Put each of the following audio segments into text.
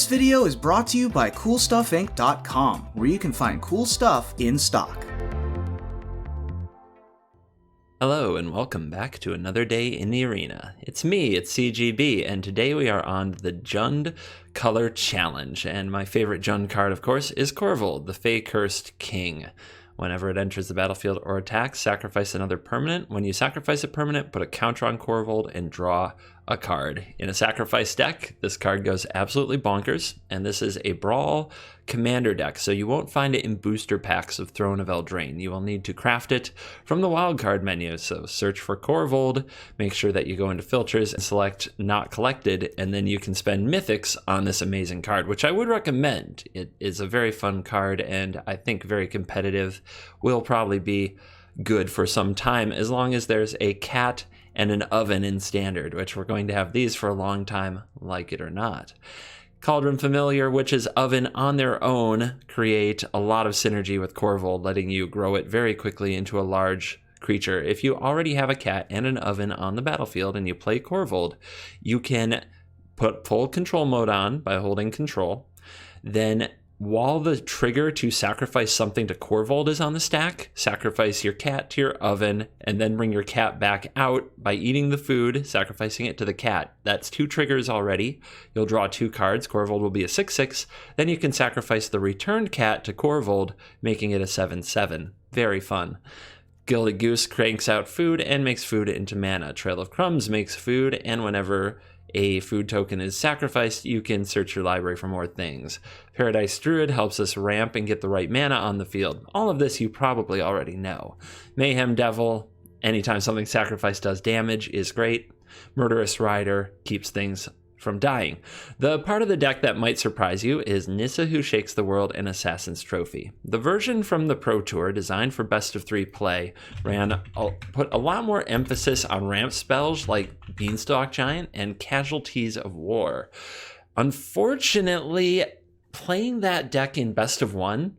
This video is brought to you by CoolStuffInc.com, where you can find cool stuff in stock. Hello and welcome back to another day in the arena. It's me, it's CGB, and today we are on the Jund Color Challenge. And my favorite Jund card, of course, is Korvold, the Fey-Cursed King. Whenever it enters the battlefield or attacks, sacrifice another permanent. When you sacrifice a permanent, put a counter on Korvold and draw a card. In a sacrifice deck, this card goes absolutely bonkers, and this is a Brawl commander deck, so you won't find it in booster packs of Throne of Eldraine. You will need to craft it from the wildcard menu, so search for Korvold, make sure that you go into filters and select not collected, and then you can spend mythics on this amazing card, which I would recommend. It is a very fun card, and I think very competitive. Will probably be good for some time, as long as there's a cat and an oven in standard, which we're going to have these for a long time, like it or not. Cauldron Familiar, Witch's Oven on their own create a lot of synergy with Korvold, letting you grow it very quickly into a large creature. If you already have a cat and an oven on the battlefield and you play Korvold, you can put full control mode on by holding control. Then while the trigger to sacrifice something to Korvold is on the stack, sacrifice your cat to your oven, and then bring your cat back out by eating the food, sacrificing it to the cat. That's 2 triggers already. You'll draw 2 cards. Korvold will be a 6/6. Then you can sacrifice the returned cat to Korvold, making it a 7/7. Very fun. Gilded Goose cranks out food and makes food into mana. Trail of Crumbs makes food, and whenever a food token is sacrificed, you can search your library for more things. Paradise Druid helps us ramp and get the right mana on the field. All of this you probably already know. Mayhem Devil, anytime something sacrificed does damage, is great. Murderous Rider keeps things from dying. The part of the deck that might surprise you is Nissa, Who Shakes the World, and Assassin's Trophy. The version from the Pro Tour, designed for best of 3 play, put a lot more emphasis on ramp spells like Beanstalk Giant and Casualties of War. Unfortunately, playing that deck in best of 1,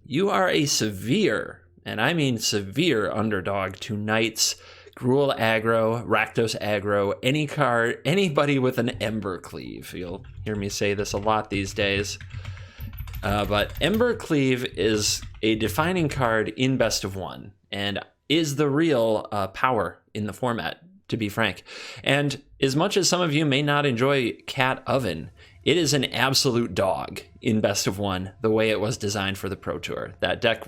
you are a severe, and I mean severe, underdog to Knights, Gruul aggro, Rakdos aggro, anybody with an Ember Cleave. You'll hear me say this a lot these days. But Ember Cleave is a defining card in best of 1 and is the real power in the format, to be frank. And as much as some of you may not enjoy Cat Oven, it is an absolute dog in best of 1, the way it was designed for the Pro Tour. That deck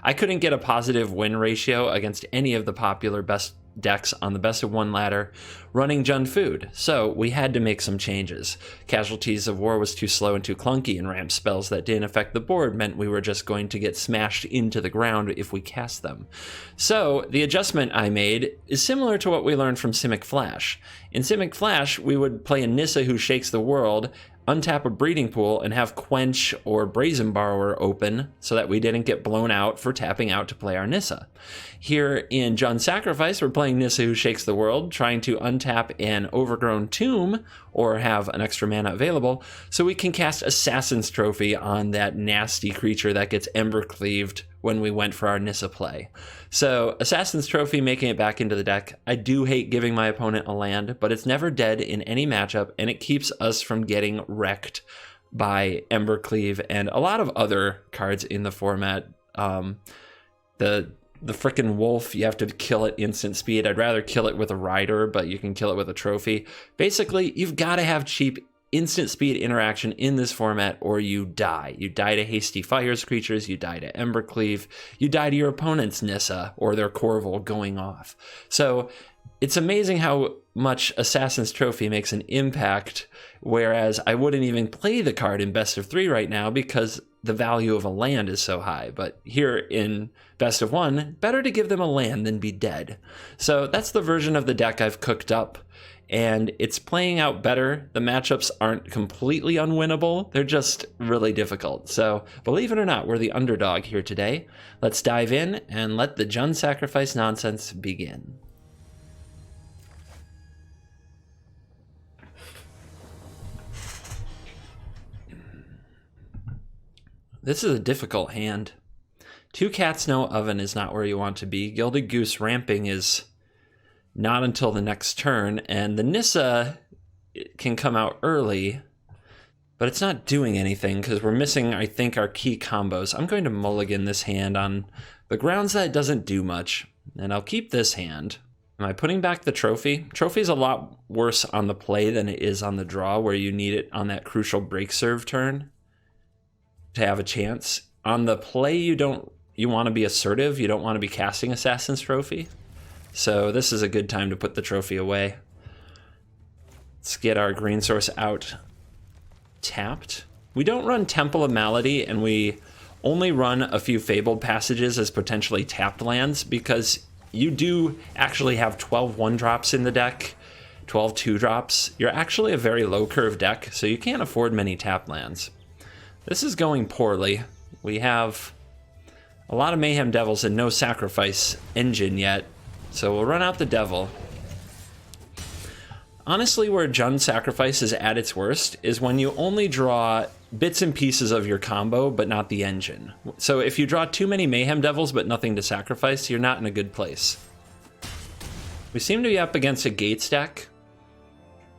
I couldn't get a positive win ratio against any of the popular best decks on the best of 1 ladder running Jund Food, so we had to make some changes. Casualties of War was too slow and too clunky, and ramp spells that didn't affect the board meant we were just going to get smashed into the ground if we cast them. So the adjustment I made is similar to what we learned from Simic Flash. In Simic Flash, we would play a Nissa Who Shakes the World, untap a Breeding Pool, and have Quench or Brazen Borrower open so that we didn't get blown out for tapping out to play our Nissa. Here in Jund Sacrifice, we're playing Nissa Who Shakes the World, trying to untap an Overgrown Tomb or have an extra mana available so we can cast Assassin's Trophy on that nasty creature that gets Ember Cleaved when we went for our Nissa play. So Assassin's Trophy making it back into the deck. I do hate giving my opponent a land, but it's never dead in any matchup, and it keeps us from getting wrecked by Ember Cleave and a lot of other cards in the format. The frickin' wolf, you have to kill it instant speed. I'd rather kill it with a rider, but you can kill it with a trophy. Basically, you've got to have cheap instant speed interaction in this format or you die. You die to Hasty Fire's creatures, you die to Ember Cleave, you die to your opponent's Nissa or their Korvold going off. So it's amazing how much Assassin's Trophy makes an impact, whereas I wouldn't even play the card in best of 3 right now because the value of a land is so high. But here in best of 1, better to give them a land than be dead. So that's the version of the deck I've cooked up, and it's playing out better. The matchups aren't completely unwinnable. They're just really difficult. So believe it or not, we're the underdog here today. Let's dive in and let the Jund Sacrifice nonsense begin. This is a difficult hand. 2 cats, no oven is not where you want to be. Gilded Goose ramping is not until the next turn, and the Nissa can come out early But it's not doing anything because we're missing, I think, our key combos. I'm going to mulligan this hand on the grounds that it doesn't do much. And I'll keep this hand. Am I putting back the trophy? Trophy's a lot worse on the play than it is on the draw, where you need it on that crucial break serve turn to have a chance. On the play, you want to be assertive. You don't want to be casting Assassin's Trophy. So this is a good time to put the trophy away. Let's get our green source out tapped. We don't run Temple of Malady, and we only run a few Fabled Passages as potentially tapped lands because you do actually have 12 1-drops in the deck, 12 2-drops. You're actually a very low curve deck, so you can't afford many tap lands. This is going poorly. We have a lot of Mayhem Devils and no Sacrifice engine yet, so we'll run out the Devil. Honestly, where Jund Sacrifice is at its worst is when you only draw bits and pieces of your combo, but not the engine. So if you draw too many Mayhem Devils but nothing to sacrifice, you're not in a good place. We seem to be up against a Gates deck.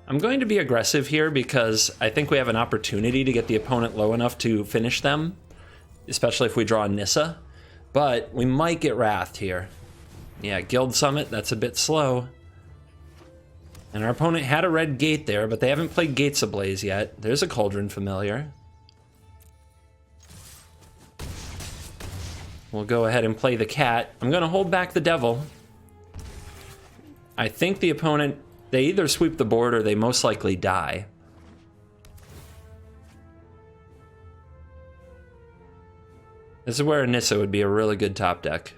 I'm going to be aggressive here because I think we have an opportunity to get the opponent low enough to finish them, especially if we draw Nissa, but we might get Wrathed here. Yeah, Guild Summit, that's a bit slow. And our opponent had a red gate there, but they haven't played Gates Ablaze yet. There's a Cauldron Familiar. We'll go ahead and play the cat. I'm going to hold back the Devil. I think the opponent, they either sweep the board or they most likely die. This is where Nissa would be a really good top deck.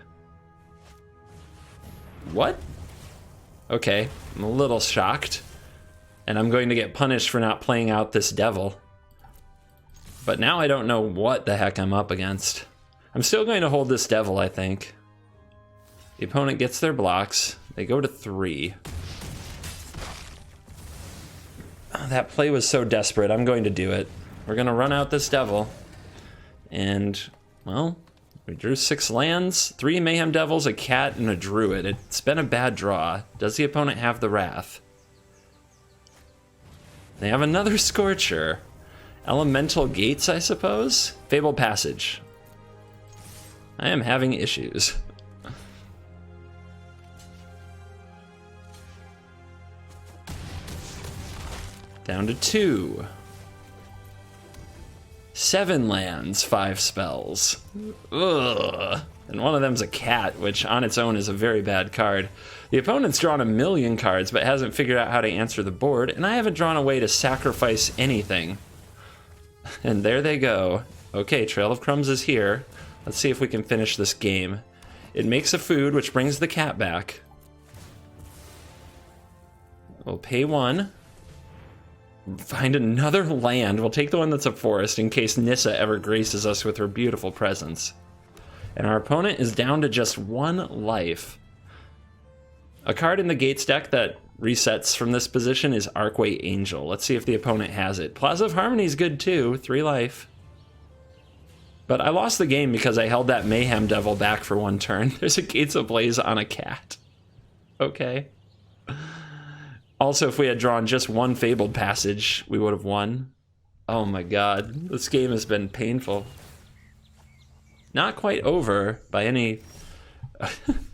What? Okay, I'm a little shocked. And I'm going to get punished for not playing out this Devil. But now I don't know what the heck I'm up against. I'm still going to hold this Devil, I think. The opponent gets their blocks. They go to 3. Oh, that play was so desperate. I'm going to do it. We're going to run out this Devil. And, well, we drew 6 lands, 3 Mayhem Devils, a cat, and a Druid. It's been a bad draw. Does the opponent have the Wrath? They have another Scorcher. Elemental Gates, I suppose? Fabled Passage. I am having issues. Down to 2. 7 lands, 5 spells. Ugh. And one of them's a cat, which on its own is a very bad card. The opponent's drawn a million cards, but hasn't figured out how to answer the board, and I haven't drawn a way to sacrifice anything. And there they go. Okay, Trail of Crumbs is here. Let's see if we can finish this game. It makes a food, which brings the cat back. We'll pay 1. Find another land. We'll take the one that's a forest in case Nissa ever graces us with her beautiful presence. And our opponent is down to just 1 life. A card in the Gates deck that resets from this position is Archway Angel. Let's see if the opponent has it. Plaza of Harmony is good too, 3 life. But I lost the game because I held that Mayhem Devil back for 1 turn. There's a Gates Ablaze on a cat. Okay. Also, if we had drawn just 1 Fabled Passage, we would have won. Oh my god, this game has been painful. Not quite over by any...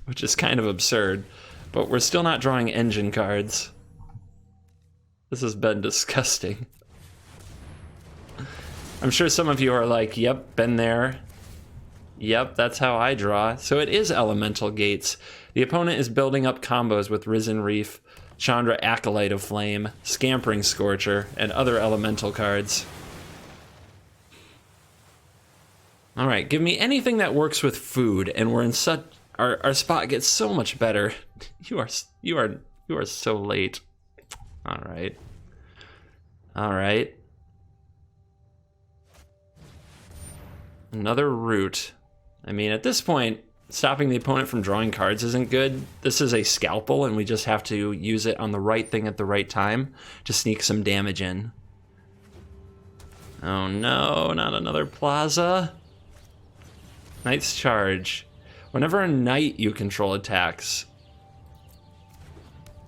which is kind of absurd. But we're still not drawing engine cards. This has been disgusting. I'm sure some of you are like, yep, been there. Yep, that's how I draw. So it is Elemental Gates. The opponent is building up combos with Risen Reef, Chandra Acolyte of Flame, Scampering Scorcher, and other elemental cards. Alright, give me anything that works with food, and we're in such... Our spot gets so much better. You are so late. Alright. Alright. Another root. I mean, at this point, stopping the opponent from drawing cards isn't good. This is a scalpel, and we just have to use it on the right thing at the right time to sneak some damage in. Oh no, not another Plaza. Knight's Charge. Whenever a knight you control attacks...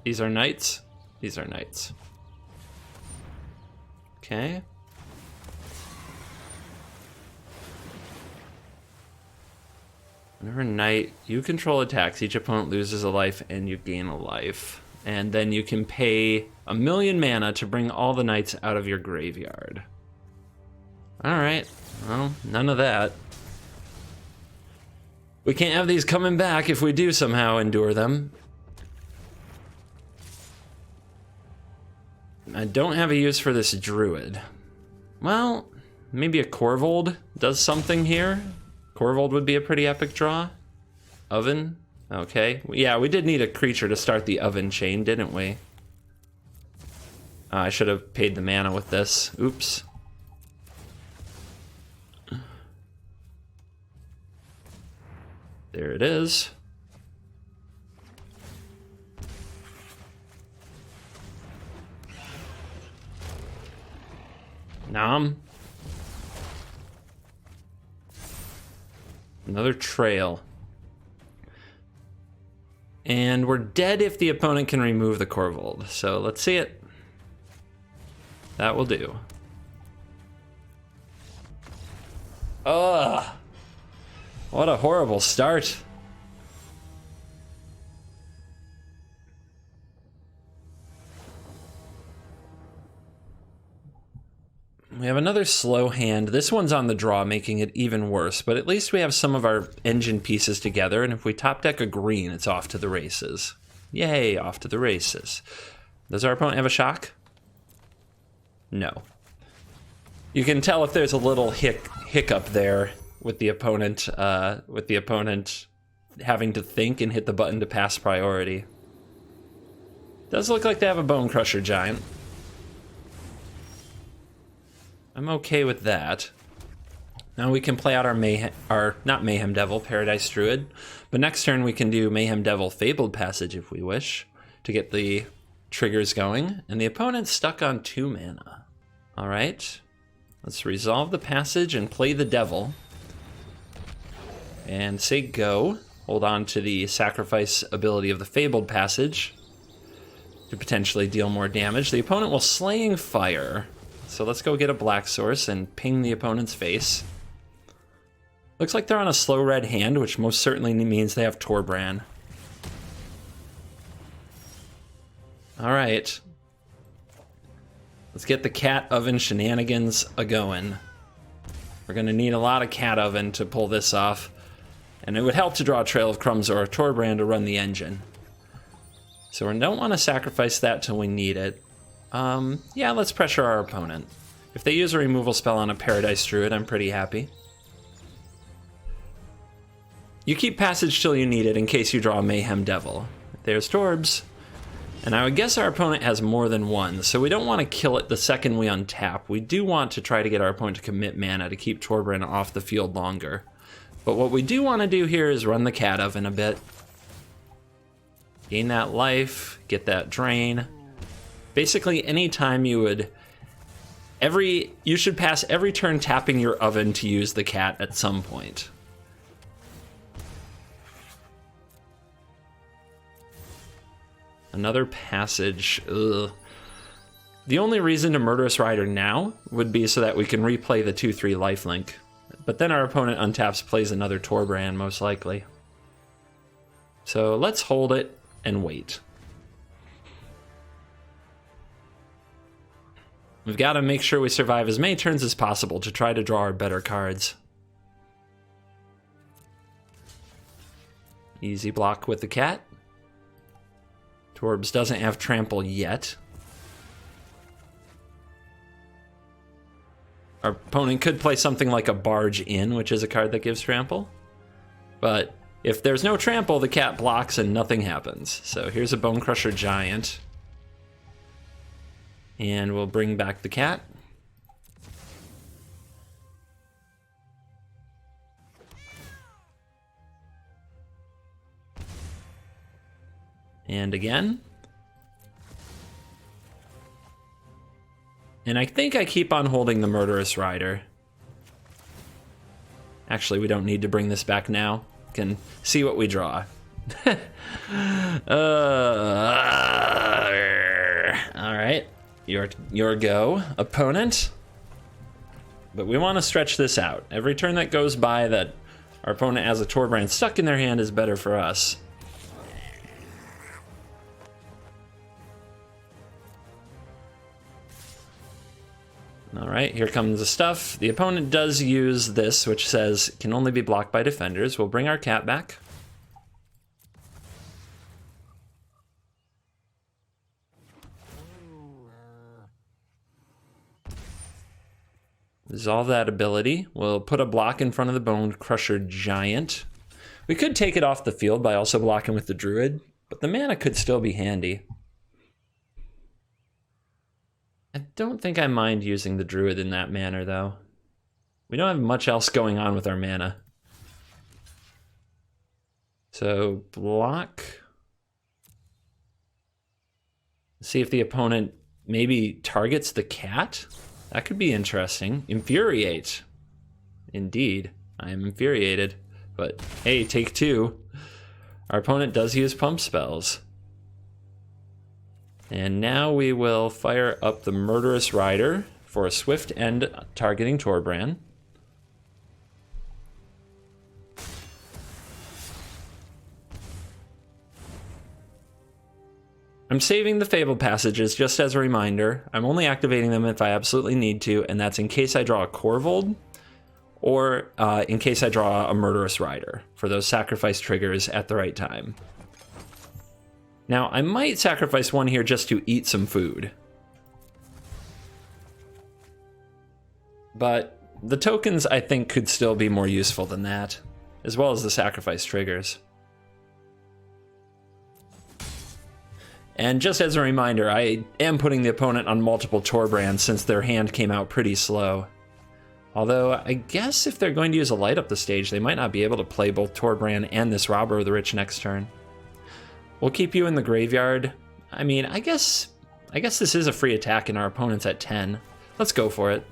These are knights? These are knights. Okay. Whenever knight, you control attacks, each opponent loses a life and you gain a life. And then you can pay 1,000,000 mana to bring all the knights out of your graveyard. Alright, well, none of that. We can't have these coming back if we do somehow endure them. I don't have a use for this druid. Well, maybe a Korvold does something here. Korvold would be a pretty epic draw. Oven, okay. Yeah, we did need a creature to start the oven chain, didn't we? I should have paid the mana with this. Oops. There it is. Nom. Another trail. And we're dead if the opponent can remove the Korvold. So let's see it. That will do. Ugh. What a horrible start. We have another slow hand. This one's on the draw, making it even worse, but at least we have some of our engine pieces together, and if we top deck a green, it's off to the races. Yay, off to the races. Does our opponent have a shock? No. You can tell if there's a little hiccup there with the opponent having to think and hit the button to pass priority. Does look like they have a Bone Crusher Giant. I'm okay with that. Now we can play out our not Mayhem Devil, Paradise Druid, but next turn we can do Mayhem Devil Fabled Passage if we wish to get the triggers going, and the opponent's stuck on 2 mana. All right, let's resolve the passage and play the Devil, and say go. Hold on to the sacrifice ability of the Fabled Passage to potentially deal more damage. The opponent will Slaying Fire. So let's go get a black source and ping the opponent's face. Looks like they're on a slow red hand, which most certainly means they have Torbran. All right. Let's get the cat oven shenanigans a-going. We're gonna need a lot of cat oven to pull this off, and it would help to draw a Trail of Crumbs or a Torbran to run the engine. So we don't want to sacrifice that till we need it. Yeah, let's pressure our opponent. If they use a removal spell on a Paradise Druid, I'm pretty happy. You keep passage till you need it in case you draw a Mayhem Devil. There's Torbs. And I would guess our opponent has more than one, so we don't want to kill it the second we untap. We do want to try to get our opponent to commit mana to keep Torbran off the field longer. But what we do want to do here is run the cat oven a bit. Gain that life, get that drain. Basically, anytime you should pass every turn tapping your oven to use the cat at some point. Another passage. Ugh. The only reason to Murderous Rider now would be so that we can replay the 2/3 lifelink. But then our opponent untaps, plays another Torbran, most likely. So let's hold it and wait. We've got to make sure we survive as many turns as possible to try to draw our better cards. Easy block with the cat. Torbs doesn't have trample yet. Our opponent could play something like a Barge In, which is a card that gives trample. But if there's no trample, the cat blocks and nothing happens. So here's a Bone Crusher Giant. And we'll bring back the cat. And again. And I think I keep on holding the Murderous Rider. Actually, we don't need to bring this back now. We can see what we draw. All right. Your go, opponent. But we want to stretch this out. Every turn that goes by that Our opponent has a Torbran stuck in their hand is better for us. All right, here comes the stuff. The opponent does use this, which says can only be blocked by defenders. We'll bring our cat back. Resolve that ability. We'll put a block in front of the Bone Crusher Giant. We could take it off the field by also blocking with the Druid, but the mana could still be handy. I don't think I mind using the Druid in that manner, though. We don't have much else going on with our mana. So, block. See if the opponent maybe targets the cat. That could be interesting. Infuriate. Indeed, I am infuriated. But hey, take two. Our opponent does use pump spells. And now we will fire up the Murderous Rider for a swift end targeting Torbran. I'm saving the Fable passages just as a reminder. I'm only activating them if I absolutely need to, and that's in case I draw a Korvold or in case I draw a Murderous Rider for those sacrifice triggers at the right time. Now, I might sacrifice one here just to eat some food. But the tokens, I think, could still be more useful than that, as well as the sacrifice triggers. And just as a reminder, I am putting the opponent on multiple Torbran since their hand came out pretty slow. Although, I guess if they're going to use a light up the stage, they might not be able to play both Torbran and this Robber of the Rich next turn. We'll keep you in the graveyard. I mean, I guess this is a free attack and our opponent's at 10. Let's go for it.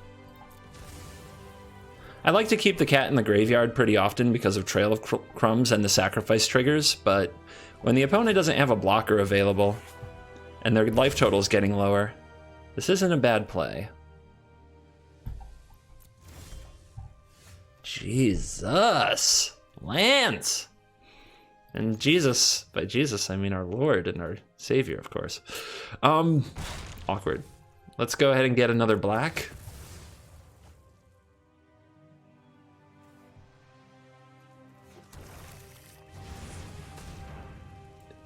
I like to keep the cat in the graveyard pretty often because of Trail of Crumbs and the sacrifice triggers, but when the opponent doesn't have a blocker available and their life total is getting lower, this isn't a bad play. Jesus! Lance! And Jesus, by Jesus, I mean our Lord and our Savior, of course. Awkward. Let's go ahead and get another black.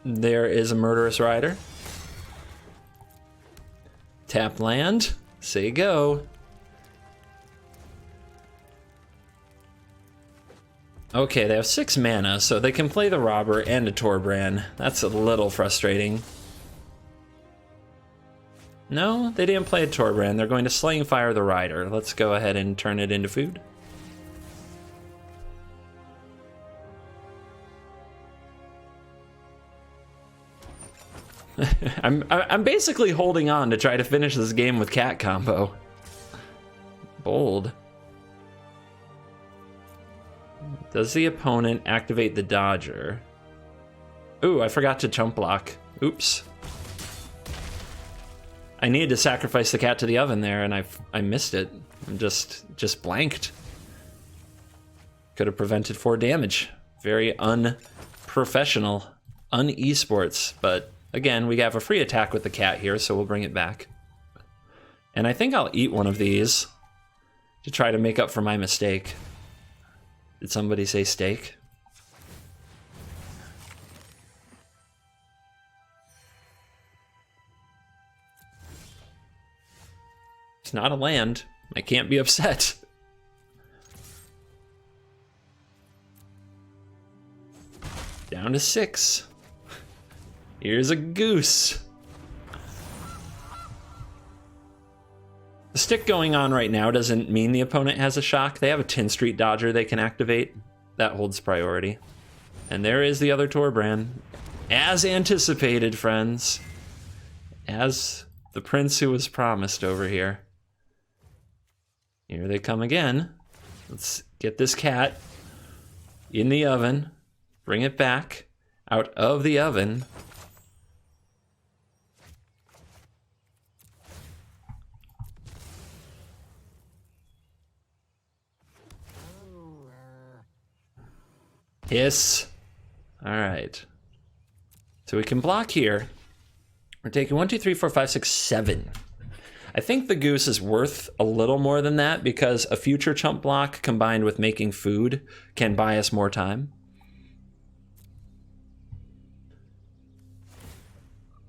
There is a Murderous Rider. Tap land, say go. Okay, they have 6 mana, so they can play the Robber and a Torbran. That's a little frustrating. No, they didn't play a Torbran. They're going to Slaying Fire the Rider. Let's go ahead and turn it into food. I'm basically holding on to try to finish this game with cat combo. Bold. Does the opponent activate the Dodger? Ooh, I forgot to chump block. Oops. I needed to sacrifice the cat to the oven there, and I missed it. I'm just blanked. Could have prevented 4 damage. Very unprofessional, un-esports, but again, we have a free attack with the cat here, so we'll bring it back. And I think I'll eat one of these to try to make up for my mistake. Did somebody say steak? It's not a land. I can't be upset. Down to 6. Here's a goose. The stick going on right now doesn't mean the opponent has a shock. They have a 10 Street Dodger they can activate. That holds priority. And there is the other Torbran. As anticipated, friends. As the prince who was promised over here. Here they come again. Let's get this cat in the oven. Bring it back out of the oven. Hiss. All right. So we can block here. We're taking 1, 2, 3, 4, 5, 6, 7. I think the goose is worth a little more than that because a future chump block combined with making food can buy us more time.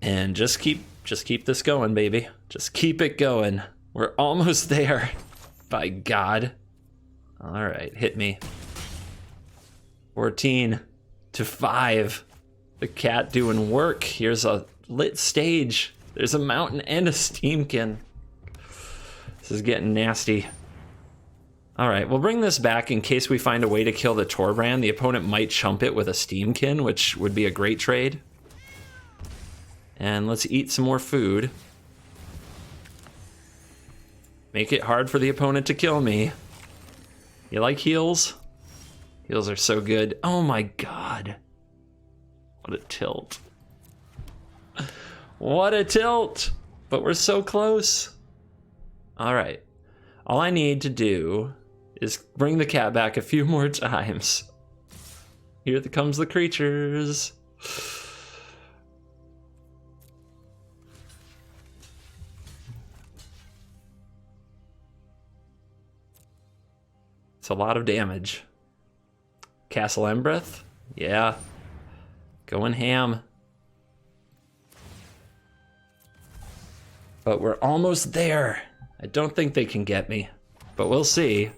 And just keep this going, baby. Just keep it going. We're almost there. By God. All right, hit me. 14 to 5. The cat doing work. Here's a lit stage. There's a mountain and a steamkin. This is getting nasty. All right, we'll bring this back in case we find a way to kill the Torbrand. The opponent might chump it with a steamkin, which would be a great trade. And let's eat some more food. Make it hard for the opponent to kill me. You like heals? Heals are so good. Oh my God. What a tilt. What a tilt! But we're so close. All right. All I need to do is bring the cat back a few more times. Here comes the creatures. It's a lot of damage. Castle Embreth? Yeah. Going ham. But we're almost there. I don't think they can get me, but we'll see.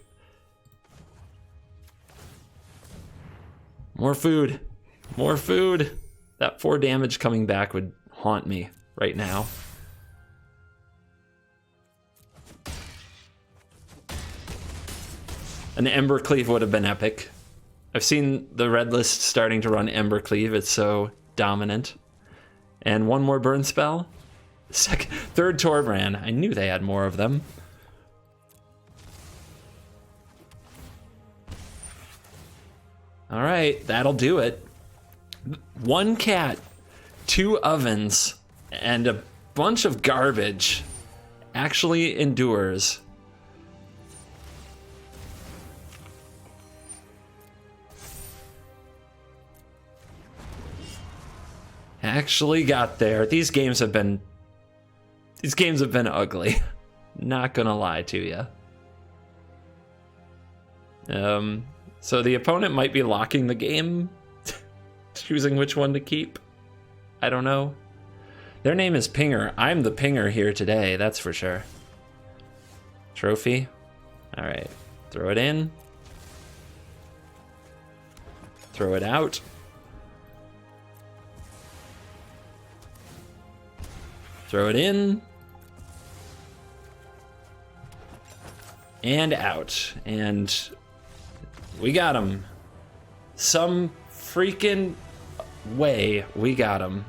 More food. More food. That 4 damage coming back would haunt me right now. An Ember Cleave would have been epic. I've seen the red list starting to run Ember Cleave. It's so dominant. And one more burn spell. Third Torbrand. I knew they had more of them. All right, that'll do it. 1 cat, 2 ovens, and a bunch of garbage actually endures. Actually got there. These games have been ugly. Not gonna lie to you. So the opponent might be locking the game, choosing which one to keep. I don't know. Their name is Pinger. I'm the Pinger here today, that's for sure. Trophy. All right, throw it in. Throw it out. Throw it in. And out. And we got him. Some freaking way we got him.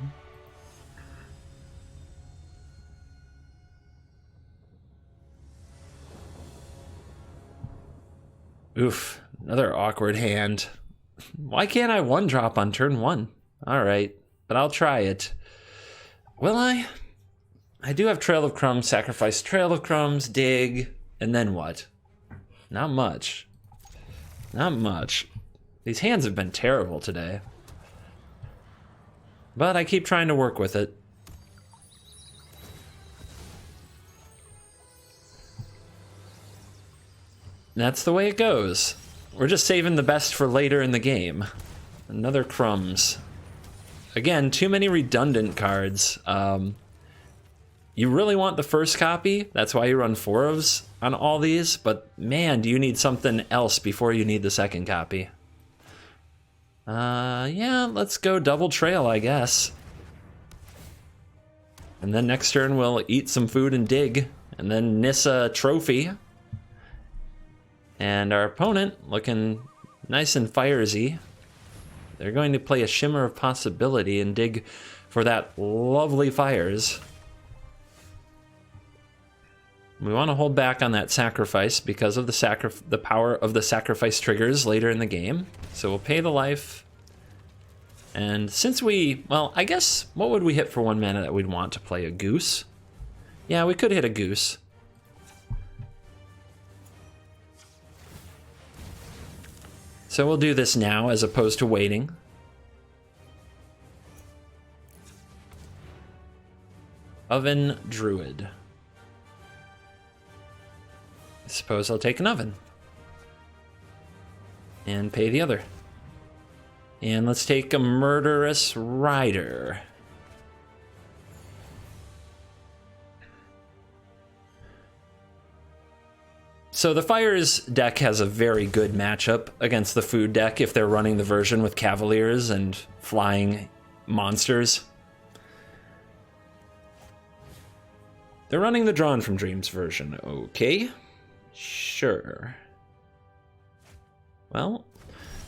Oof, another awkward hand. Why can't I 1-drop on turn 1? All right, but I'll try it. Will I? I do have Trail of Crumbs, sacrifice Trail of Crumbs, dig, and then what? Not much. Not much. These hands have been terrible today. But I keep trying to work with it. That's the way it goes. We're just saving the best for later in the game. Another Crumbs. Again, too many redundant cards. You really want the first copy. That's why you run 4s on all these. But man, do you need something else before you need the second copy. Yeah, let's go double trail, I guess. And then next turn we'll eat some food and dig. And then Nissa trophy. And our opponent, looking nice and firesy. They're going to play a Shimmer of Possibility and dig for that lovely fires. We want to hold back on that sacrifice because of the power of the sacrifice triggers later in the game. So we'll pay the life. And since well, I guess, what would we hit for 1 mana that we'd want to play? A goose? Yeah, we could hit a goose. So we'll do this now as opposed to waiting. Oven Druid. I suppose I'll take an oven. And pay the other. And let's take a Murderous Rider. So the Fires deck has a very good matchup against the Food deck if they're running the version with Cavaliers and flying monsters. They're running the Drawn from Dreams version. Okay, sure. Well,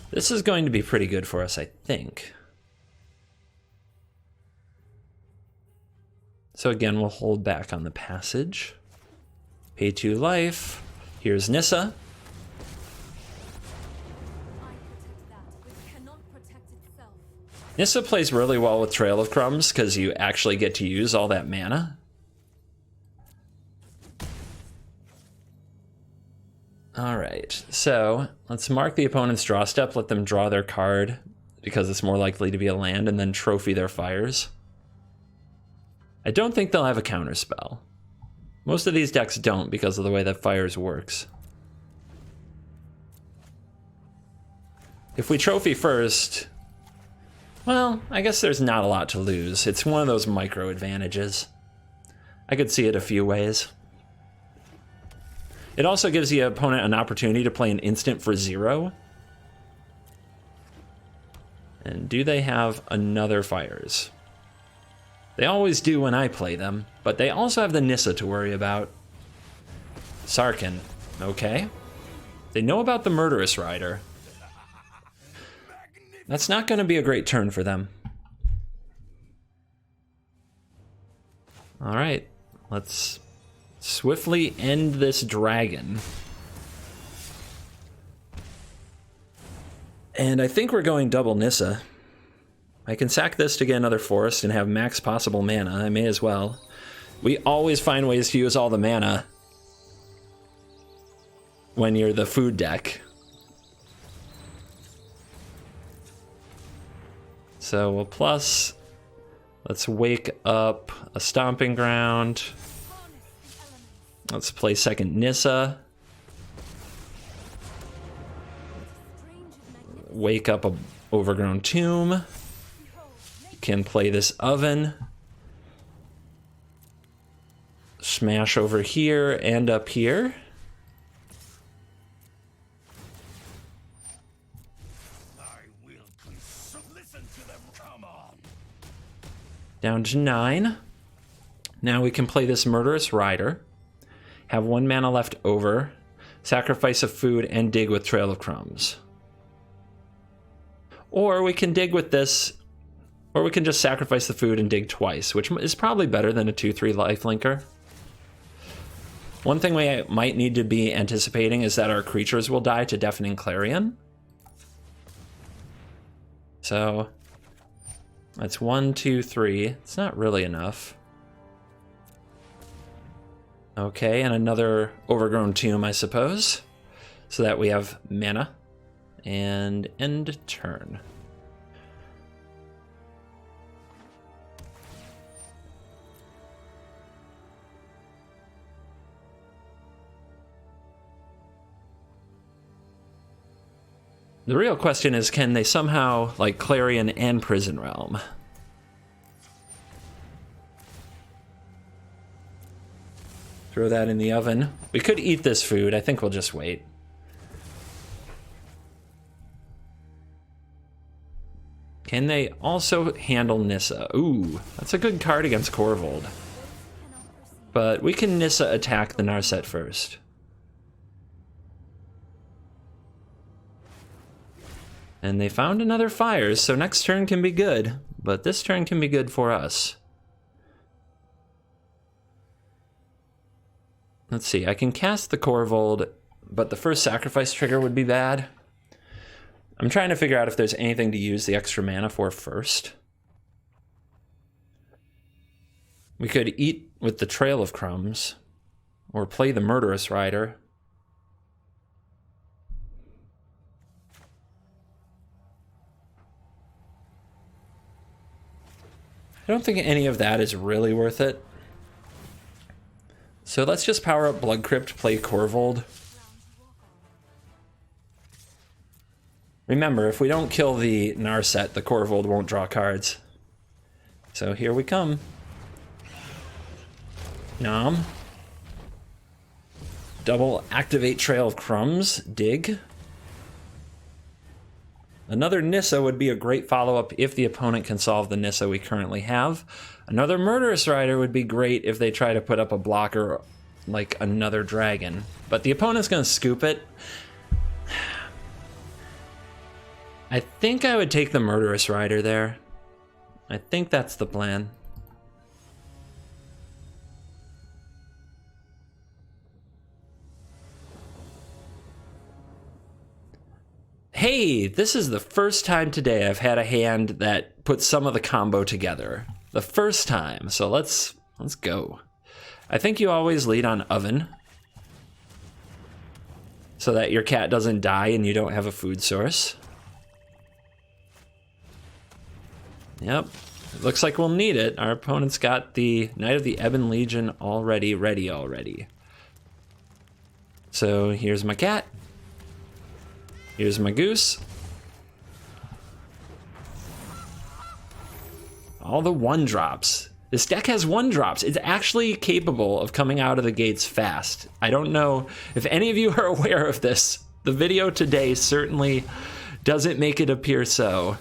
this is going to be pretty good for us, I think. So again, we'll hold back on the passage. Pay 2 life. Here's Nissa. Nissa plays really well with Trail of Crumbs because you actually get to use all that mana. Alright, so let's mark the opponent's draw step, let them draw their card because it's more likely to be a land, and then trophy their Fires. I don't think they'll have a counterspell. Most of these decks don't because of the way that Fires works. If we trophy first, well, I guess there's not a lot to lose. It's one of those micro advantages. I could see it a few ways. It also gives the opponent an opportunity to play an instant for 0. And do they have another Fires? They always do when I play them, but they also have the Nissa to worry about. Sarkin, okay. They know about the Murderous Rider. That's not going to be a great turn for them. All right, let's swiftly end this dragon. And I think we're going double Nissa. I can sack this to get another forest and have max possible mana. I may as well. We always find ways to use all the mana when you're the Food deck. So we'll plus. Let's wake up a Stomping Ground. Let's play second Nissa. Wake up a Overgrown Tomb. Can play this Oven. Smash over here and up here. Down to 9. Now we can play this Murderous Rider. Have 1 mana left over. Sacrifice a food and dig with Trail of Crumbs. Or we can dig with this. Or we can just sacrifice the food and dig twice, which is probably better than a 2/3 lifelinker. One thing we might need to be anticipating is that our creatures will die to Deafening Clarion. So that's 1, 2, 3. It's not really enough. Okay, and another Overgrown Tomb, I suppose. So that we have mana. And end turn. The real question is, can they somehow, like, Clarion and Prison Realm? Throw that in the oven. We could eat this food. I think we'll just wait. Can they also handle Nissa? Ooh, that's a good card against Korvold. But we can Nissa attack the Narset first. And they found another Fires, so next turn can be good. But this turn can be good for us. Let's see, I can cast the Korvold, but the first sacrifice trigger would be bad. I'm trying to figure out if there's anything to use the extra mana for first. We could eat with the Trail of Crumbs, or play the Murderous Rider. I don't think any of that is really worth it. So let's just power up Blood Crypt, play Korvold. Remember, if we don't kill the Narset, the Korvold won't draw cards. So here we come. Nom. Double activate Trail of Crumbs. Dig. Another Nissa would be a great follow-up if the opponent can solve the Nissa we currently have. Another Murderous Rider would be great if they try to put up a blocker like another dragon. But the opponent's going to scoop it. I think I would take the Murderous Rider there. I think that's the plan. Hey, this is the first time today I've had a hand that puts some of the combo together. The first time, so let's go. I think you always lead on Oven, so that your cat doesn't die and you don't have a food source. Yep, it looks like we'll need it. Our opponent's got the Knight of the Ebon Legion ready already. So here's my cat. Here's my goose. All the 1-drops. This deck has 1-drops. It's actually capable of coming out of the gates fast. I don't know if any of you are aware of this. The video today certainly doesn't make it appear so.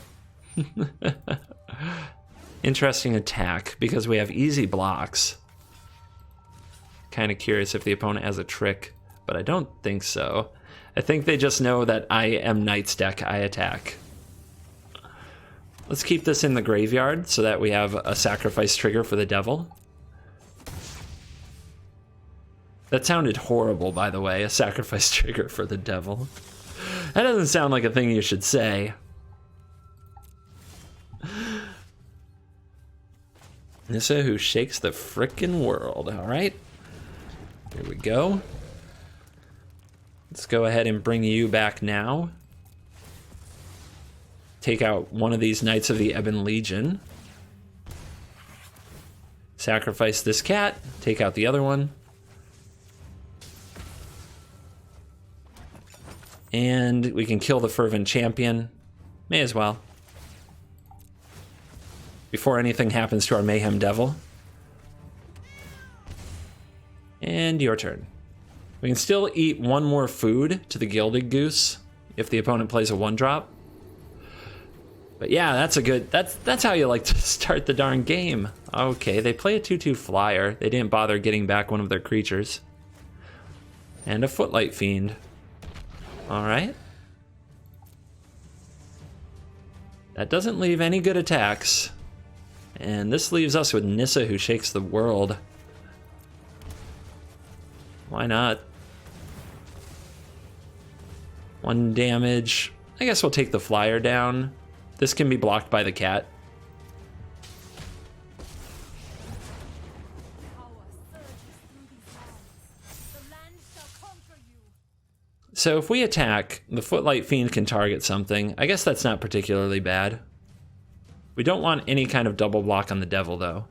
Interesting attack because we have easy blocks. Kind of curious if the opponent has a trick, but I don't think so. I think they just know that I am Knight's deck, I attack. Let's keep this in the graveyard so that we have a sacrifice trigger for the devil. That sounded horrible, by the way, a sacrifice trigger for the devil. That doesn't sound like a thing you should say. Nissa who shakes the frickin' world, all right? Here we go. Let's go ahead and bring you back now. Take out one of these Knights of the Ebon Legion. Sacrifice this cat, take out the other one. And we can kill the Fervent Champion. May as well. Before anything happens to our Mayhem Devil. And your turn. We can still eat one more food to the Gilded Goose if the opponent plays a 1-drop. But yeah, that's a good, that's how you like to start the darn game. Okay, they play a 2/2 flyer. They didn't bother getting back one of their creatures. And a Footlight Fiend. All right. That doesn't leave any good attacks. And this leaves us with Nissa who shakes the world. Why not? 1 damage. I guess we'll take the flyer down. This can be blocked by the cat. So if we attack, the Footlight Fiend can target something. I guess that's not particularly bad. We don't want any kind of double block on the devil, though.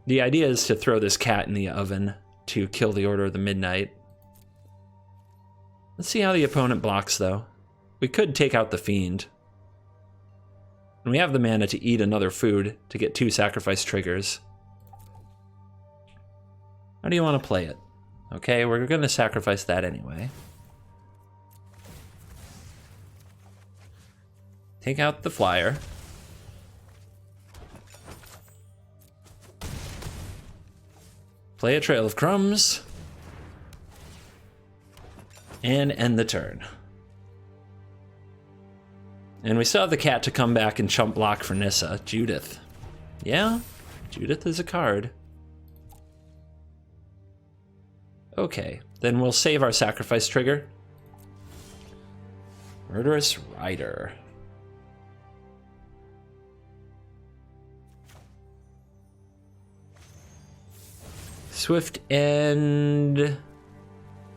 The idea is to throw this cat in the oven to kill the Order of the Midnight. Let's see how the opponent blocks, though. We could take out the Fiend. And we have the mana to eat another food to get 2 sacrifice triggers. How do you want to play it? Okay, we're going to sacrifice that anyway. Take out the flyer. Play a Trail of Crumbs. And end the turn. And we still have the cat to come back and chump block for Nissa. Judith. Yeah, Judith is a card. Okay, then we'll save our sacrifice trigger. Murderous Rider. Swift and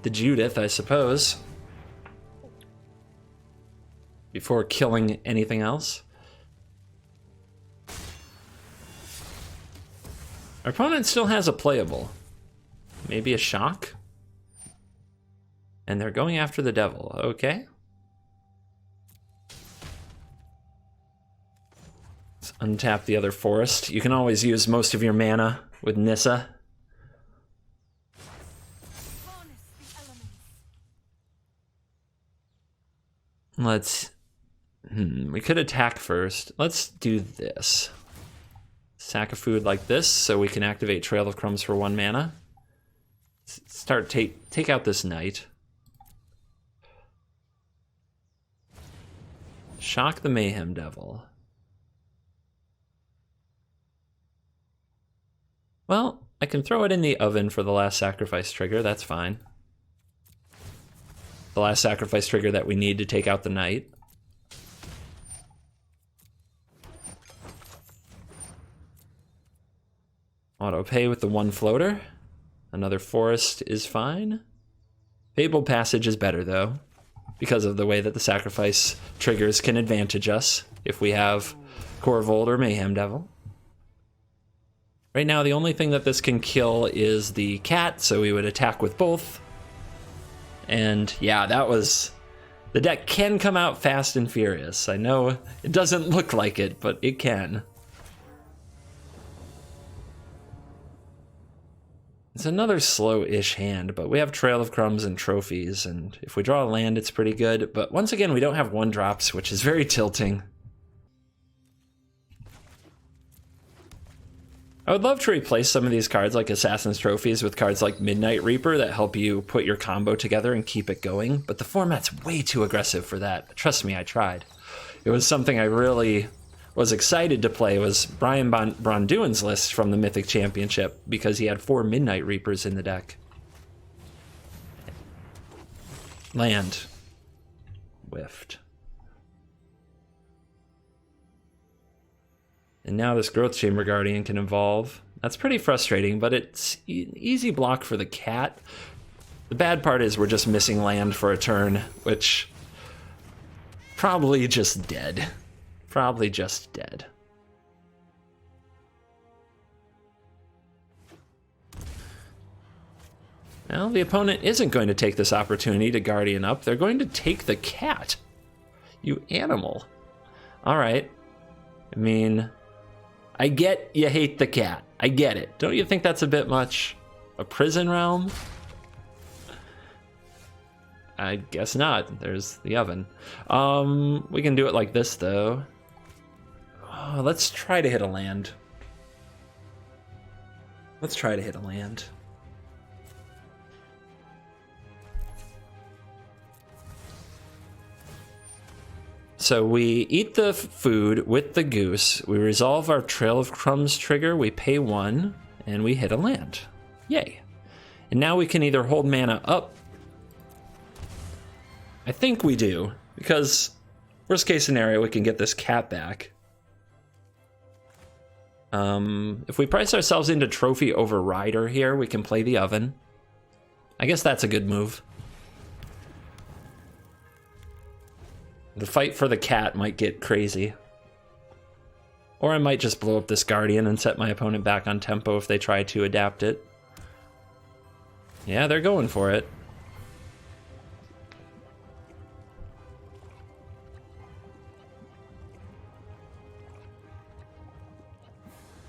the Judith, I suppose. Before killing anything else. Our opponent still has a playable. Maybe a shock? And they're going after the devil. Okay. Let's untap the other forest. You can always use most of your mana with Nissa. Let's... we could attack first. Let's do this. Sack of food like this so we can activate Trail of Crumbs for 1 mana. Take out this knight. Shock the Mayhem Devil. Well, I can throw it in the oven for the last sacrifice trigger, that's fine. The last sacrifice trigger that we need to take out the knight. Auto pay with the 1 floater. Another forest is fine. Fabled Passage is better though, because of the way that the sacrifice triggers can advantage us if we have Korvold or Mayhem Devil. Right now the only thing that this can kill is the cat, so we would attack with both. And yeah, that was... The deck can come out fast and furious. I know it doesn't look like it, but it can. It's another slow-ish hand, but we have Trail of Crumbs and trophies, and if we draw a land, it's pretty good. But once again, we don't have 1-drops, which is very tilting. I would love to replace some of these cards like Assassin's Trophies with cards like Midnight Reaper that help you put your combo together and keep it going, but the format's way too aggressive for that. Trust me, I tried. It was something I really was excited to play, was Brian Bronduin's list from the Mythic Championship, because he had 4 Midnight Reapers in the deck. Land. Whiffed. And now this Growth Chamber Guardian can evolve. That's pretty frustrating, but it's an easy block for the cat. The bad part is we're just missing land for a turn, which... probably just dead. Probably just dead. Well, the opponent isn't going to take this opportunity to Guardian up. They're going to take the cat. You animal. All right. I mean... I get you hate the cat. I get it. Don't you think that's a bit much? A prison realm? I guess not. There's the oven. We can do it like this, though. Oh, let's try to hit a land. Let's try to hit a land. So we eat the food with the goose, we resolve our Trail of Crumbs trigger, we pay 1, and we hit a land. Yay. And now we can either hold mana up. I think we do, because worst case scenario, we can get this cat back. If we price ourselves into Trophy over Rider here, we can play the oven. I guess that's a good move. The fight for the cat might get crazy. Or I might just blow up this Guardian and set my opponent back on tempo if they try to adapt it. Yeah, they're going for it.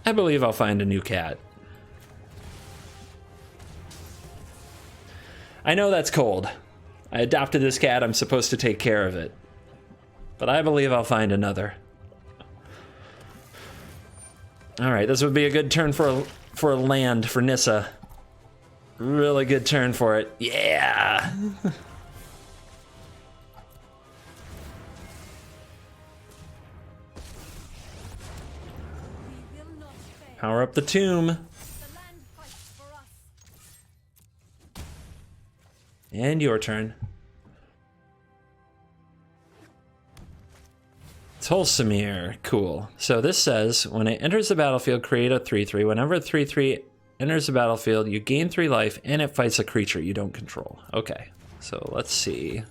I believe I'll find a new cat. I know that's cold. I adopted this cat, I'm supposed to take care of it. But I believe I'll find another. Alright, this would be a good turn for a land for Nissa. Really good turn for it. Yeah! Power up the tomb. And your turn. Tolsimir, cool. So this says, when it enters the battlefield, create a 3/3. Whenever a 3/3 enters the battlefield, you gain 3 life, and it fights a creature you don't control. Okay, so let's see.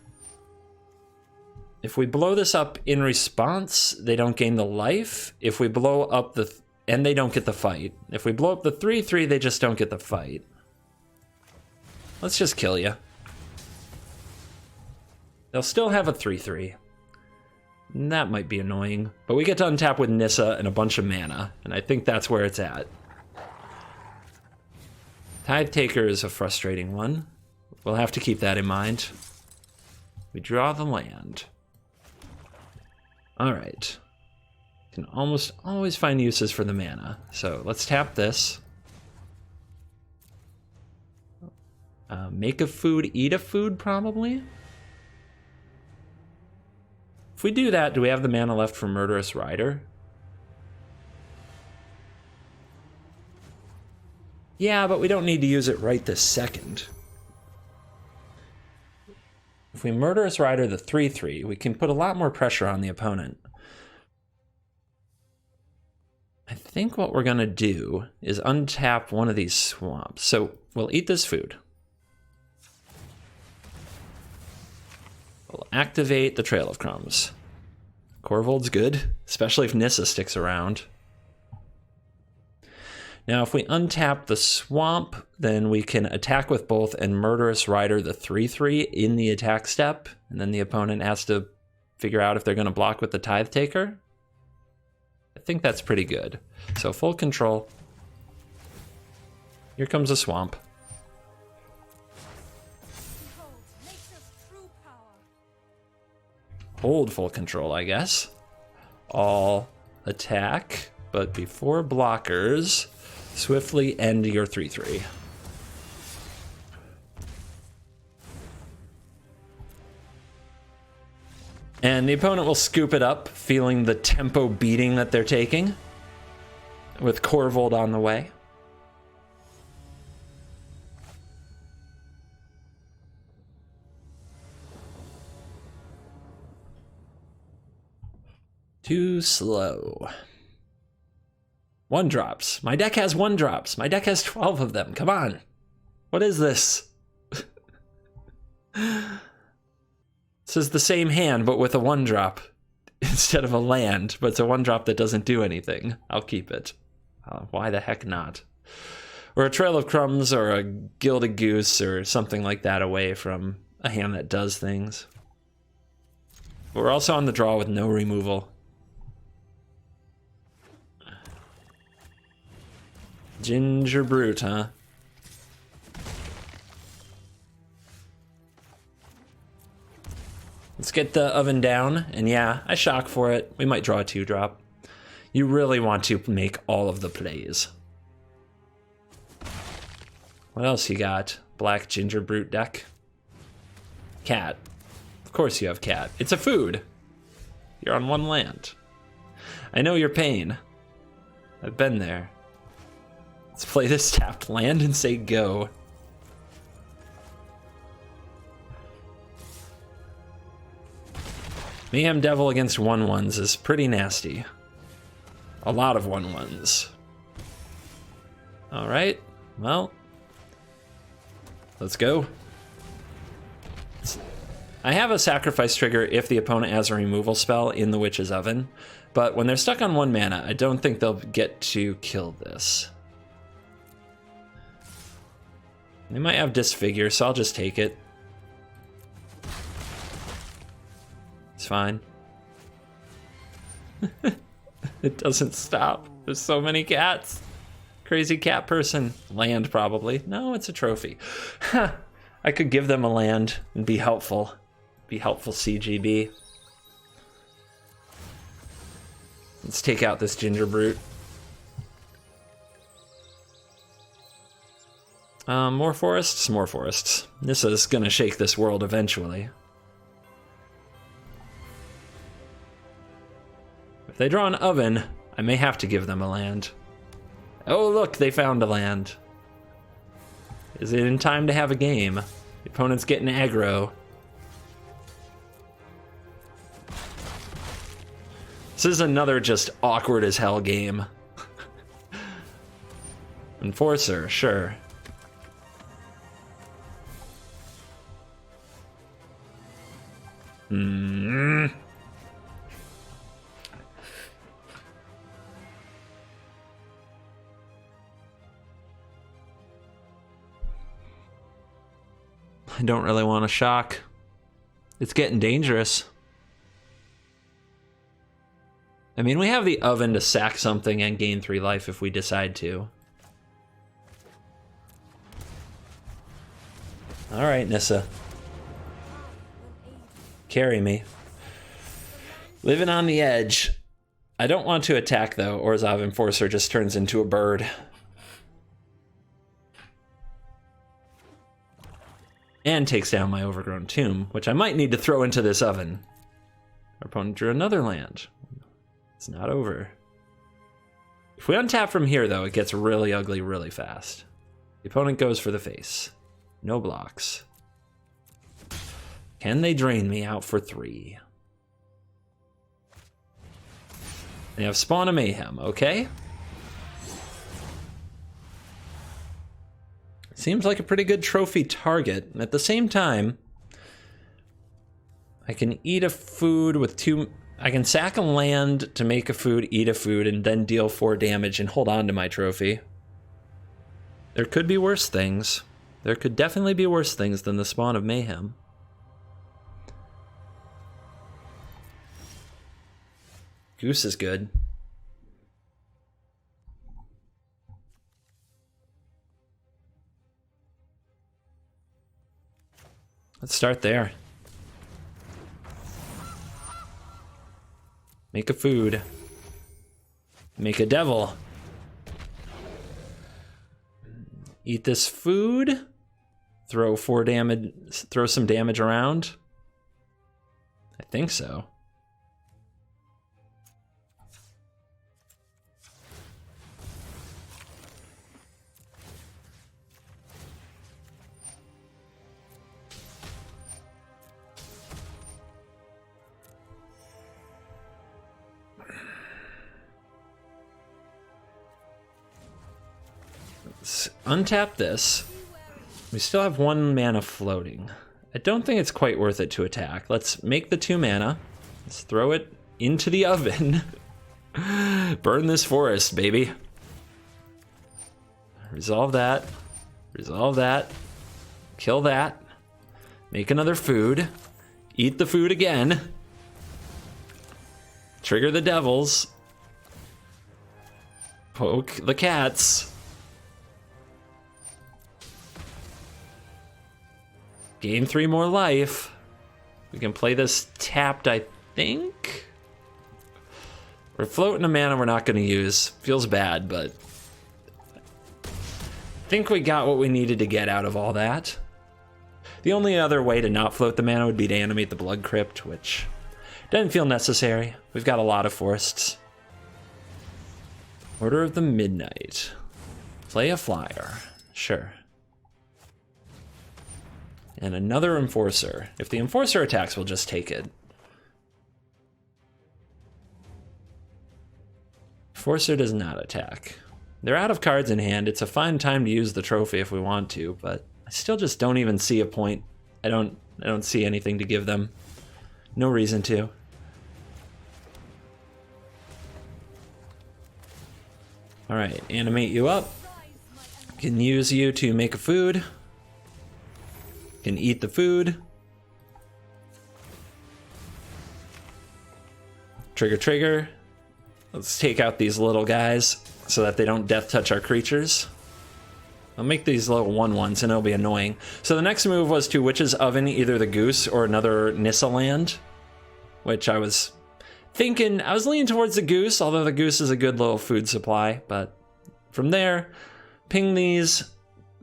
If we blow this up in response, they don't gain the life. If we blow up the and they don't get the fight. If we blow up the 3/3, they just don't get the fight. Let's just kill you. They'll still have a 3/3. That might be annoying, but we get to untap with Nissa and a bunch of mana, and I think that's where it's at. Tithe Taker is a frustrating one. We'll have to keep that in mind. We draw the land. All right. Can almost always find uses for the mana. So let's tap this. Make a food, eat a food, probably? If we do that, do we have the mana left for Murderous Rider? Yeah, but we don't need to use it right this second. If we Murderous Rider the 3/3, we can put a lot more pressure on the opponent. I think what we're gonna do is untap one of these swamps. So we'll eat this food. We'll activate the Trail of Crumbs. Korvold's good, especially if Nissa sticks around. Now, if we untap the swamp, then we can attack with both and Murderous Rider the 3/3 in the attack step, and then the opponent has to figure out if they're going to block with the Tithe Taker. I think that's pretty good. So full control. Here comes a swamp. Hold full control, I guess. All attack, but before blockers, swiftly end your 3/3. And the opponent will scoop it up, feeling the tempo beating that they're taking, with Korvold on the way. Too slow. 1-drops. My deck has 1-drops. My deck has 12 of them. Come on. What is this? This is the same hand, but with a 1-drop instead of a land, but it's a 1-drop that doesn't do anything. I'll keep it. Why the heck not? Or a Trail of Crumbs or a Gilded Goose or something like that away from a hand that does things. But we're also on the draw with no removal. Ginger Brute, huh? Let's get the oven down, and yeah, I shock for it. We might draw a 2-drop. You really want to make all of the plays. What else you got? Black Ginger Brute deck? Cat. Of course you have cat. It's a food. You're on 1 land. I know your pain. I've been there. Let's play this tapped land and say go. Mayhem Devil against 1/1s is pretty nasty. A lot of 1/1s. Alright, well. Let's go. I have a sacrifice trigger if the opponent has a removal spell in the Witch's Oven, but when they're stuck on 1 mana, I don't think they'll get to kill this. They might have Disfigure, so I'll just take it. It's fine. It doesn't stop. There's so many cats. Crazy cat person. Land, probably. No, it's a trophy. I could give them a land and be helpful. Be helpful, CGB. Let's take out this Ginger Brute. More forests? More forests. Nissa's gonna shake this world eventually. If they draw an oven, I may have to give them a land. Oh look, they found a land. Is it in time to have a game? The opponent's getting aggro. This is another just awkward as hell game. Enforcer, sure. I don't really want to shock. It's getting dangerous. I mean, we have the oven to sack something and gain 3 life if we decide to. All right, Nissa. Carry me. Living on the edge. I don't want to attack, though. Orzhov Enforcer just turns into a bird. And takes down my overgrown tomb, which I might need to throw into this oven. Our opponent drew another land. It's not over. If we untap from here, though, it gets really ugly really fast. The opponent goes for the face. No blocks. Can they drain me out for 3? They have Spawn of Mayhem, okay? Seems like a pretty good trophy target. And at the same time, I can eat a food with 2... I can sack a land to make a food, eat a food, and then deal 4 damage and hold on to my trophy. There could be worse things. There could definitely be worse things than the Spawn of Mayhem. Goose is good. Let's start there. Make a food. Make a devil. Eat this food. Throw 4 damage. Throw some damage around. I think so. Let's untap this. We still have 1 mana floating. I don't think it's quite worth it to attack. Let's make the 2 mana. Let's throw it into the oven. Burn this forest, baby. Resolve that. Resolve that. Kill that. Make another food. Eat the food again. Trigger the devils. Poke the cats. Gain 3 more life. We can play this tapped, I think. We're floating a mana we're not going to use. Feels bad, but I think we got what we needed to get out of all that. The only other way to not float the mana would be to animate the Blood Crypt, which doesn't feel necessary. We've got a lot of forests. Order of the Midnight. Play a flyer. Sure. And another Enforcer. If the Enforcer attacks, we'll just take it. Enforcer does not attack. They're out of cards in hand. It's a fine time to use the trophy if we want to, but I still just don't even see a point. I don't see anything to give them. No reason to. All right, animate you up. Can use you to make a food. Can eat the food. Trigger, trigger. Let's take out these little guys so that they don't death touch our creatures. I'll make these little 1/1s and it'll be annoying. So the next move was to Witch's Oven either the Goose or another Nissa land, which I was thinking, I was leaning towards the Goose, although the Goose is a good little food supply. But from there, ping these.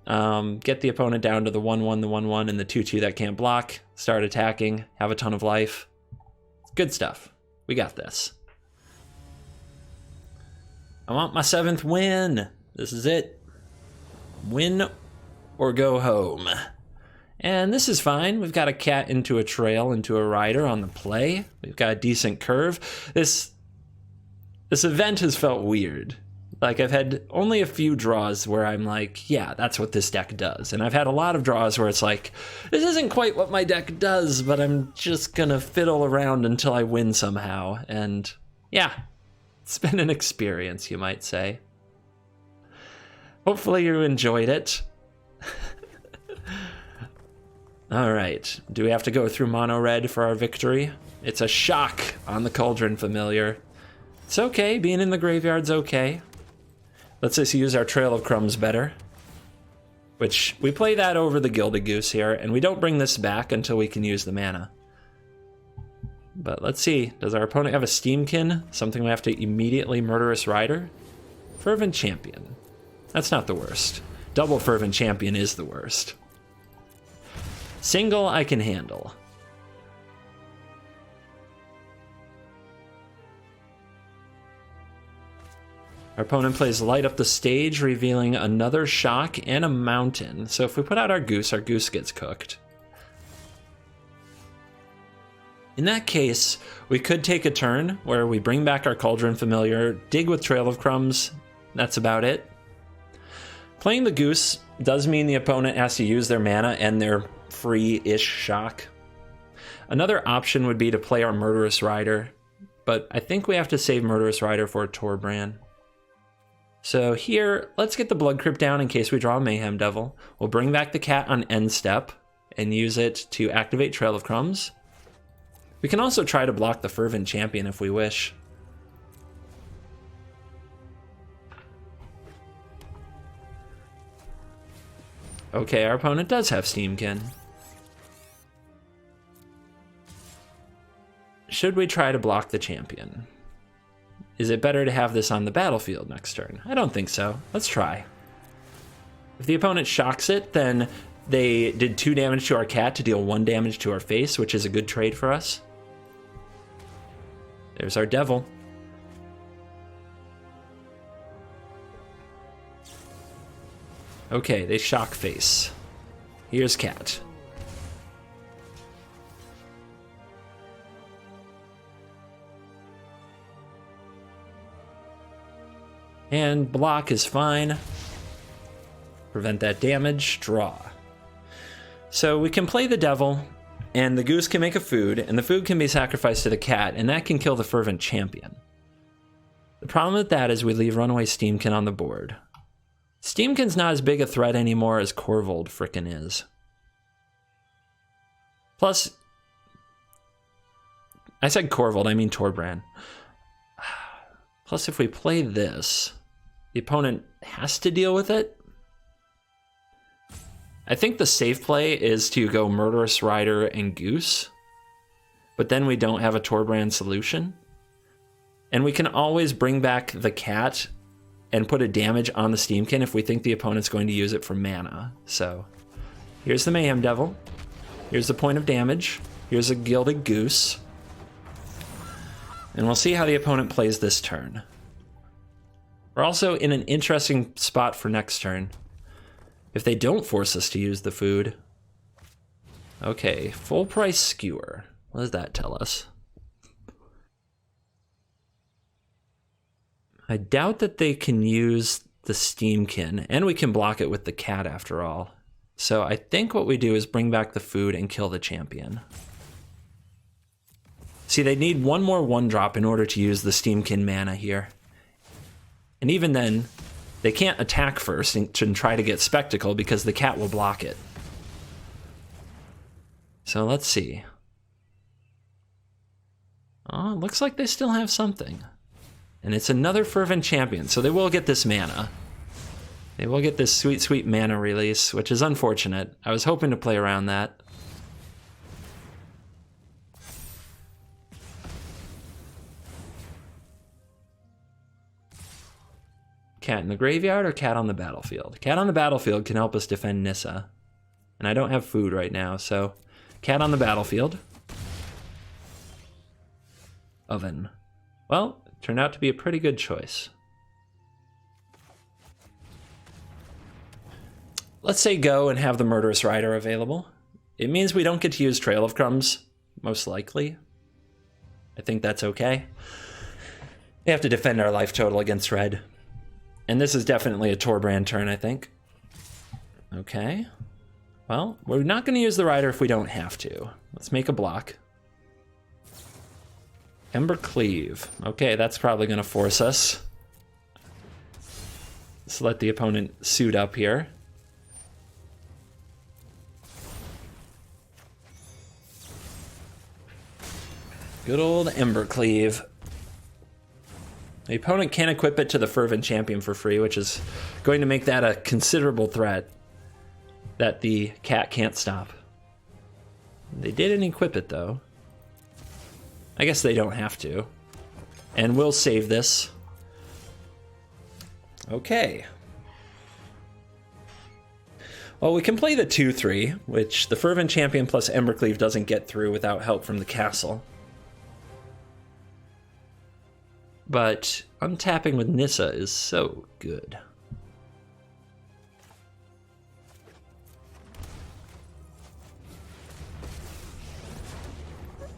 Get the opponent down to the 1/1, the 1/1, and the 2/2 that can't block. Start attacking. Have a ton of life. Good stuff. We got this. I want my 7th win. This is it. Win or go home. And this is fine. We've got a cat into a trail, into a rider on the play. We've got a decent curve. This event has felt weird. Like, I've had only a few draws where I'm like, yeah, that's what this deck does. And I've had a lot of draws where it's like, this isn't quite what my deck does, but I'm just gonna fiddle around until I win somehow. And yeah, it's been an experience, you might say. Hopefully you enjoyed it. All right, do we have to go through mono red for our victory? It's a shock on the Cauldron Familiar. It's okay, being in the graveyard's okay. Let's just use our Trail of Crumbs better. Which, we play that over the Gilded Goose here, and we don't bring this back until we can use the mana. But let's see, does our opponent have a Steamkin? Something we have to immediately Murderous Rider? Fervent Champion. That's not the worst. Double Fervent Champion is the worst. Single I can handle. Our opponent plays Light Up the Stage, revealing another shock and a mountain. So if we put out our goose gets cooked. In that case, we could take a turn where we bring back our Cauldron Familiar, dig with Trail of Crumbs. That's about it. Playing the goose does mean the opponent has to use their mana and their free-ish shock. Another option would be to play our Murderous Rider, but I think we have to save Murderous Rider for Torbran. So here, let's get the Blood Crypt down in case we draw a Mayhem Devil. We'll bring back the cat on end step and use it to activate Trail of Crumbs. We can also try to block the Fervent Champion if we wish. Okay, our opponent does have Steamkin. Should we try to block the champion? Is it better to have this on the battlefield next turn? I don't think so. Let's try. If the opponent shocks it, then they did 2 damage to our cat to deal 1 damage to our face, which is a good trade for us. There's our devil. Okay, they shock face. Here's cat. And block is fine. Prevent that damage, draw. So we can play the devil, and the goose can make a food, and the food can be sacrificed to the cat, and that can kill the Fervent Champion. The problem with that is we leave Runaway Steamkin on the board. Steamkin's not as big a threat anymore as Korvold frickin' is. Plus, I said Korvold, I mean Torbran. Plus, if we play this, the opponent has to deal with it. I think the safe play is to go Murderous Rider and Goose, but then we don't have a Torbran solution. And we can always bring back the cat and put a damage on the Steamkin if we think the opponent's going to use it for mana. So here's the Mayhem Devil. Here's the point of damage. Here's a Gilded Goose. And we'll see how the opponent plays this turn. We're also in an interesting spot for next turn. If they don't force us to use the food. Okay, full price skewer. What does that tell us? I doubt that they can use the Steamkin, and we can block it with the cat after all. So I think what we do is bring back the food and kill the champion. See, they need one more 1-drop in order to use the Steamkin mana here. And even then, they can't attack first and try to get Spectacle because the cat will block it. So let's see. Oh, it looks like they still have something. And it's another Fervent Champion, so they will get this mana. They will get this sweet, sweet mana release, which is unfortunate. I was hoping to play around that. Cat in the graveyard or cat on the battlefield? Cat on the battlefield can help us defend Nissa. And I don't have food right now, so cat on the battlefield. Oven. Well, turned out to be a pretty good choice. Let's say go and have the Murderous Rider available. It means we don't get to use Trail of Crumbs, most likely. I think that's okay. We have to defend our life total against red. And this is definitely a Torbran turn, I think. Okay. Well, we're not going to use the Rider if we don't have to. Let's make a block. Ember Cleave. Okay, that's probably going to force us. Let's let the opponent suit up here. Good old Embercleave. The opponent can equip it to the Fervent Champion for free, which is going to make that a considerable threat that the cat can't stop. They didn't equip it, though. I guess they don't have to. And we'll save this. Okay. Well, we can play the 2-3, which the Fervent Champion plus Embercleave doesn't get through without help from the castle. But untapping with Nissa is so good.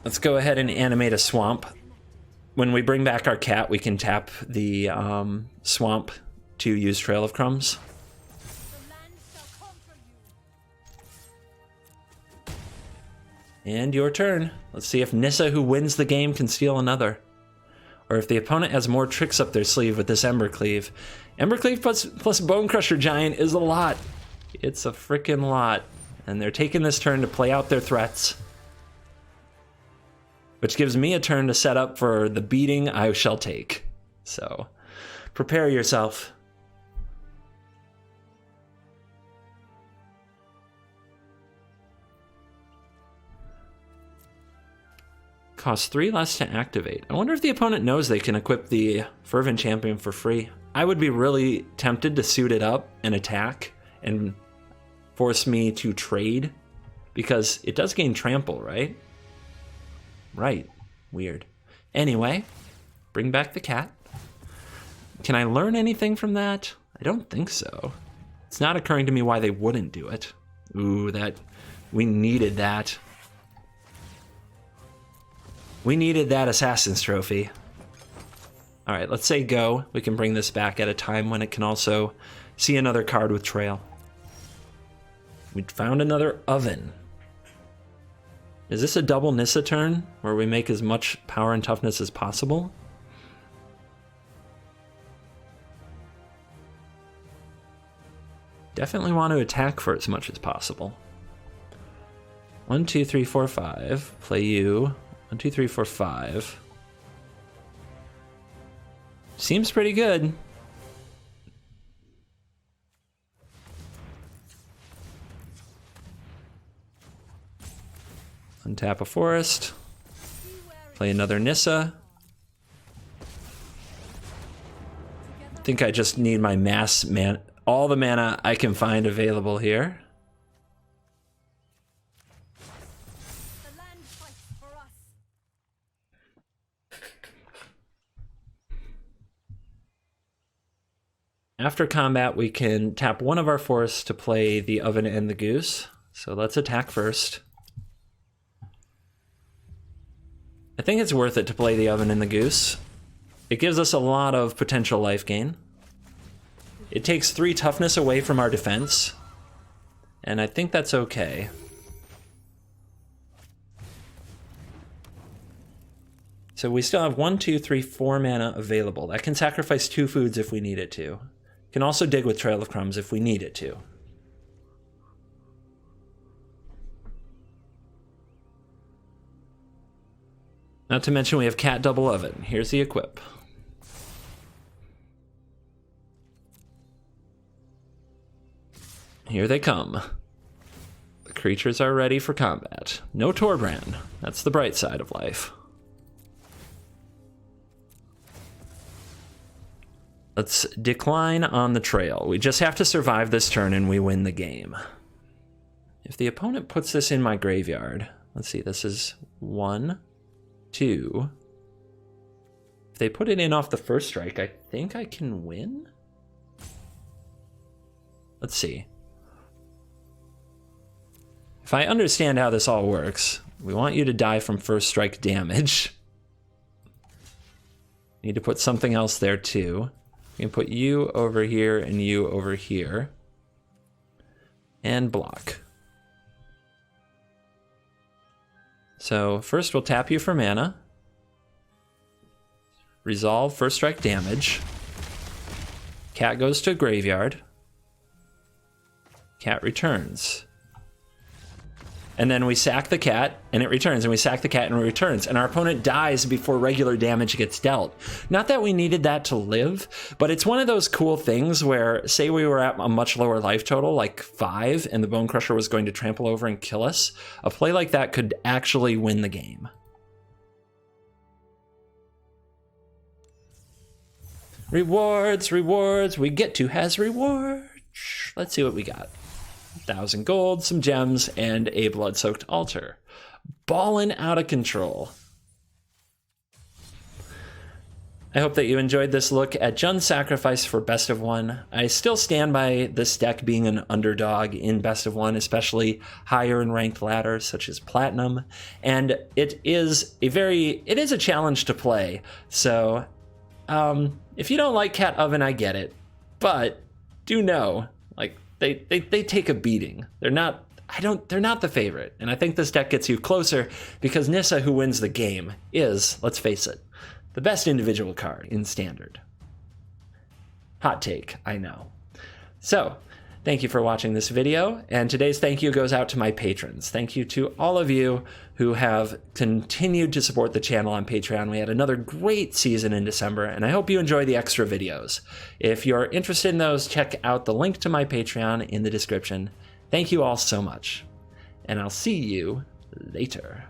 Let's go ahead and animate a swamp. When we bring back our cat, we can tap the swamp to use Trail of Crumbs. And your turn. Let's see if Nissa, who wins the game, can steal another. Or if the opponent has more tricks up their sleeve with this Embercleave. Embercleave plus Bone Crusher Giant is a lot. It's a freaking lot. And they're taking this turn to play out their threats. Which gives me a turn to set up for the beating I shall take. So, prepare yourself. Costs 3 less to activate. I wonder if the opponent knows they can equip the Fervent Champion for free. I would be really tempted to suit it up and attack and force me to trade because it does gain trample, right? Right. Weird. Anyway, bring back the cat. Can I learn anything from that? I don't think so. It's not occurring to me why they wouldn't do it. Ooh, we needed that. We needed that Assassin's Trophy. All right, let's say go. We can bring this back at a time when it can also see another card with Trail. We found another Oven. Is this a double Nissa turn where we make as much power and toughness as possible? Definitely want to attack for as much as possible. 1, 2, 3, 4, 5. Play you. 1, 2, 3, 4, 5. Seems pretty good. Untap a forest. Play another Nissa. I think I just need my mass man, all the mana I can find available here. After combat, we can tap one of our forests to play the Oven and the Goose. So let's attack first. I think it's worth it to play the Oven and the Goose. It gives us a lot of potential life gain. It takes 3 toughness away from our defense, and I think that's okay. So we still have 1, 2, 3, 4 mana available. That can sacrifice 2 foods if we need it to. Can also dig with Trail of Crumbs if we need it to. Not to mention we have Cat Double Oven. Here's the equip. Here they come. The creatures are ready for combat. No Torbrand. That's the bright side of life. Let's decline on the trail. We just have to survive this turn and we win the game. If the opponent puts this in my graveyard, let's see, this is 1, 2. If they put it in off the first strike, I think I can win? Let's see. If I understand how this all works, we want you to die from first strike damage. Need to put something else there too. We can put you over here and you over here. And block. So first we'll tap you for mana. Resolve first strike damage. Cat goes to graveyard. Cat returns. and then we sack the cat and it returns, and we sack the cat and it returns, and our opponent dies before regular damage gets dealt. Not that we needed that to live, but it's one of those cool things where, say we were at a much lower life total, like 5, and the Bone Crusher was going to trample over and kill us, a play like that could actually win the game. Rewards, rewards, we get to has rewards. Let's see what we got. 1,000 gold, some gems, and a blood-soaked altar. Ballin' out of control. I hope that you enjoyed this look at Jund's Sacrifice for Best of 1. I still stand by this deck being an underdog in Best of 1, especially higher in ranked ladders such as Platinum. And it is a challenge to play. So if you don't like Cat Oven, I get it. But do know, like, they take a beating. They're not the favorite. And I think this deck gets you closer because Nissa, who wins the game, is, let's face it, the best individual card in Standard. Hot take, I know. So, thank you for watching this video, and today's thank you goes out to my patrons. Thank you to all of you who have continued to support the channel on Patreon. We had another great season in December, and I hope you enjoy the extra videos. If you're interested in those, check out the link to my Patreon in the description. Thank you all so much, and I'll see you later.